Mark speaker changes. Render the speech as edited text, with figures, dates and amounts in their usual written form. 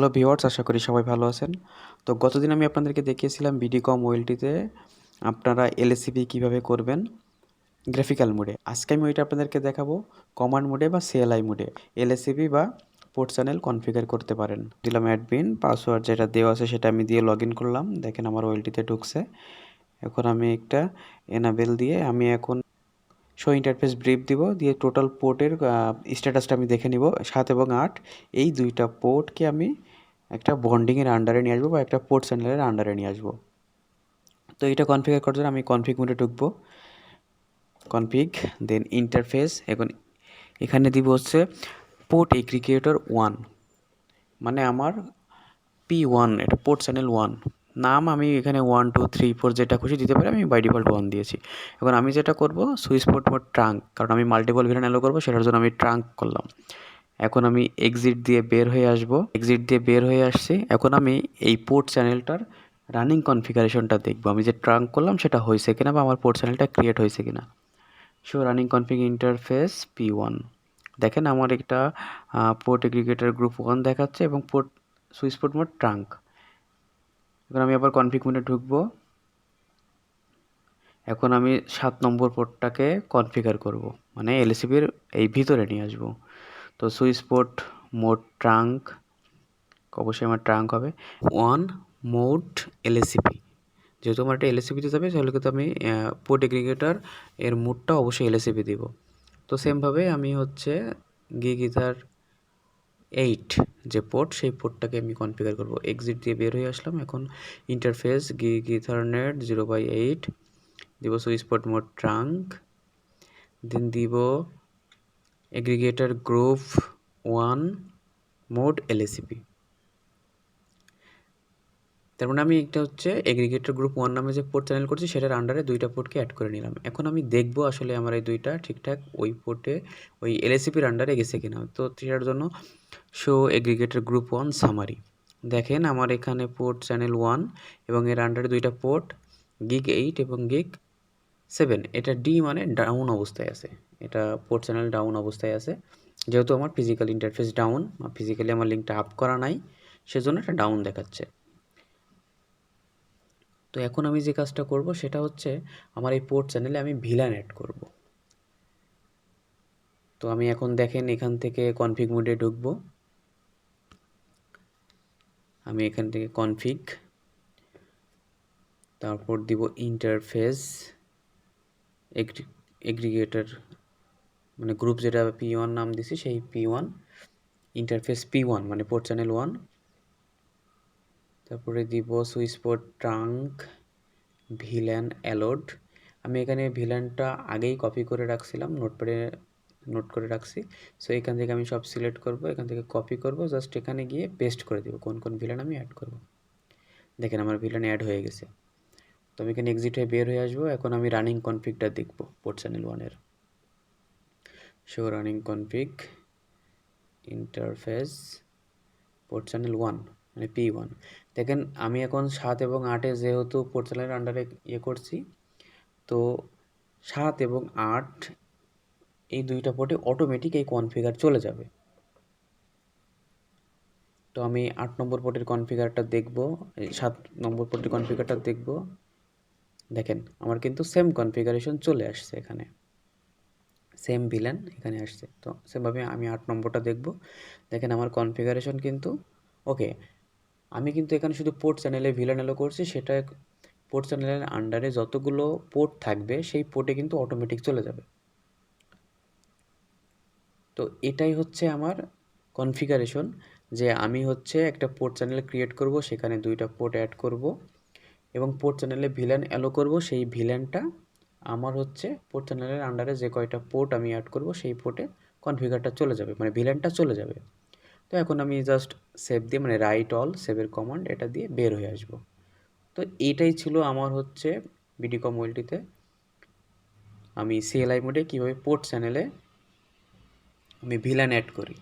Speaker 1: Hello viewers, আশা করি সবাই ভালো আছেন। তো গতদিন আমি আপনাদেরকে দেখিয়েছিলাম বিডিকম ওএলটিতে আপনারা এলএসিপি কীভাবে করবেন গ্রাফিক্যাল মোডে। আজকে আমি ওইটা আপনাদেরকে দেখাবো কমান্ড মোডে বা সিএলআই মোডে এলএসিপি বা পোর্ট চ্যানেল কনফিগার করতে পারেন। দিলাম অ্যাডমিন পাসওয়ার্ড যেটা দেওয়া আছে সেটা আমি দিয়ে লগ ইন করলাম। দেখেন আমার ওএলটিতে ঢুকছে। এখন আমি একটা এনাবেল দিয়ে আমি এখন শো ইন্টারফেস ব্রিফ দিব, দিয়ে টোটাল পোর্টের স্ট্যাটাসটা আমি দেখে নিব। 7 এবং 8 এই দুইটা পোর্টকে আমি একটা বন্ডিংয়ের আন্ডারে নিয়ে আসবো বা একটা পোর্ট চ্যানেলের আন্ডারে নিয়ে আসবো। তো এটা কনফিগার করার জন্য আমি কনফিগ মোডে ঢুকবো, কনফিগ দেন ইন্টারফেস। এখন এখানে দিব হচ্ছে পোর্ট এগ্রিগেটর 1, মানে আমার P1, এটা পোর্ট চ্যানেল 1 নাম। আমি এখানে 1 2 3 4 যেটা খুশি দিতে পারি, আমি বাই ডিফল্ট 1 দিয়েছি। এখন আমি যেটা করব সুইচ পোর্ট মোড ট্রাঙ্ক, কারণ আমি মাল্টিপল ভিলেন অ্যালো করবো, সেটার জন্য আমি ট্রাঙ্ক করলাম। এখন আমি এক্সিট দিয়ে বের হয়ে আসবো, এক্সিট দিয়ে বের হয়ে আসছি। এখন আমি এই পোর্ট চ্যানেলটার রানিং কনফিগারেশনটা দেখবো, আমি যে ট্রাঙ্ক করলাম সেটা হয়েছে কিনা বা আমার পোর্ট চ্যানেলটা ক্রিয়েট হয়েছে কিনা। Show running config interface P1। দেখেন আমার একটা পোর্ট এগ্রিগেটর গ্রুপ 1 দেখাচ্ছে এবং port switch port mode trunk. এখন আমি আবার কনফিগ মোডে ঢুকবো। এখন আমি 7 নম্বর পোর্টটাকে কনফিগার করব, মানে এলএসিপির এই ভিতরে নিয়ে আসবো। তো সুইচ পোর্ট মোড ট্রাঙ্ক, অবশ্যই আমার ট্রাঙ্ক হবে 1 মোড এলএসিপি। যেহেতু আমার একটা এলএসিপিতে যাবে, তাহলে কিন্তু আমি পোর্ট এগ্রিগেটর এর মোডটা অবশ্যই এলএসিপি দিব। তো সেমভাবে আমি হচ্ছে গিটার 8 যে পোর্ট, সেই পোর্টটাকে আমি কনফিগার করব। এক্সিট দিয়ে বের হয়ে আসলাম। এখন ইন্টারফেস গিথারনেট 0/8 দিব, সুইচ পোর্ট মোড ট্রাঙ্ক, দেন দিব এগ্রিগেটর গ্রুপ 1 মোড এলএসিপি। তার মানে আমি একটা হচ্ছে এগ্রিগেটর গ্রুপ 1 নামে যে পোর্ট চ্যানেল করছি সেটার আন্ডারে দুইটা পোর্টকে অ্যাড করে নিলাম। এখন আমি দেখব আসলে আমার এই দুইটা ঠিকঠাক ওই পোর্টে ওই এলএসিপির আন্ডারে গেছে কিনা। তো সেটার জন্য শো এগ্রিগেটর গ্রুপ 1 সামারি। দেখেন আমার এখানে পোর্ট চ্যানেল 1 এবং এর আন্ডারে দুইটা পোর্ট গিগ 8 এবং গিগ 7। এটা ডি মানে ডাউন অবস্থায় আছে, এটা পোর্ট চ্যানেল ডাউন অবস্থায় আছে। যেহেতু আমার ফিজিক্যাল ইন্টারফেস ডাউন, ফিজিক্যালি আমার লিঙ্কটা আপ করা নাই, সেজন্য এটা ডাউন দেখাচ্ছে। তো এখন আমি যে কাজটা করব সেটা হচ্ছে আমার এই পোর্ট চ্যানেলে আমি ভিল্যান অ্যাড করব। তো আমি এখন দেখেন এখান থেকে কনফিগ মোডে ঢুকব। আমি এখান থেকে কনফিগ, তারপর দিব ইন্টারফেস এগ্রিগেটর, মানে গ্রুপ যেটা P1 নাম দিছি সেই P1 ইন্টারফেস P1 মানে পোর্ট চ্যানেল 1। তারপরে দিব সুইচ পোর্ট ট্রাঙ্ক ভিল্যান অ্যালোড। আমি এখানে ভিল্যানটা আগেই কপি করে রাখছিলাম, নোটপ্যাডে নোট করে রাখছি। সো এখান থেকে আমি সব সিলেক্ট করব, এখান থেকে কপি করব, জাস্ট এখানে গিয়ে পেস্ট করে দেবো কোন কোন ভিল্যান আমি অ্যাড করব। দেখেন আমার ভিল্যান অ্যাড হয়ে গেছে। তো আমি এখানে এক্সিট হয়ে বের হয়ে আসবো। এখন আমি রানিং কনফিগটা দেখব পোর্ট চ্যানেল 1-এর। Show running config interface port channel 1 মানে P1। দেখেন আমি এখন 7 এবং 8-এ যেহেতু পোর্ট চ্যানেলের আন্ডারে করছি, তো 7 এবং 8 এই দুইটা পোর্টে অটোমেটিক এই কনফিগার চলে যাবে। তো আমি 8 নম্বর পোর্টের কনফিগারটা দেখব, 7 নম্বর পোর্টের কনফিগারটা দেখব। দেখেন আমার কিন্তু সেম কনফিগারেশন চলে আসছে, এখানে সেম ভিলেন এখানে আসছে। তো সেমভাবে আমি 8 নম্বরটা দেখব। দেখেন আমার কনফিগারেশন কিন্তু ওকে। আমি কিন্তু এখানে শুধু পোর্ট চ্যানেলে ভিলেন এলো করছি, সেটা পোর্ট চ্যানেলের আন্ডারে যতগুলো পোর্ট থাকবে সেই পোর্টে কিন্তু অটোমেটিক চলে যাবে। তো এটাই হচ্ছে আমার কনফিগারেশন, যে আমি হচ্ছে একটা পোর্ট চ্যানেল ক্রিয়েট করব, সেখানে দুইটা পোর্ট অ্যাড করব এবং পোর্ট চ্যানেলে ভিলেন অ্যালো করব। সেই ভিলেনটা আমার হচ্ছে পোর্ট চ্যানেলের আন্ডারে যে কয়টা পোর্ট আমি অ্যাড করব সেই পোর্টে কনফিগারটা চলে যাবে, মানে ভিলেনটা চলে যাবে। তো এখন আমি জাস্ট সেভ দিয়ে, মানে রাইট অল সেভের কমান্ড এটা দিয়ে বের হয়ে আসব। তো এইটাই ছিল আমার হচ্ছে বিডিকম ওএলটিতে আমি সিএলআই মোডে কীভাবে পোর্ট চ্যানেলে আমি ভিলেন অ্যাড করি।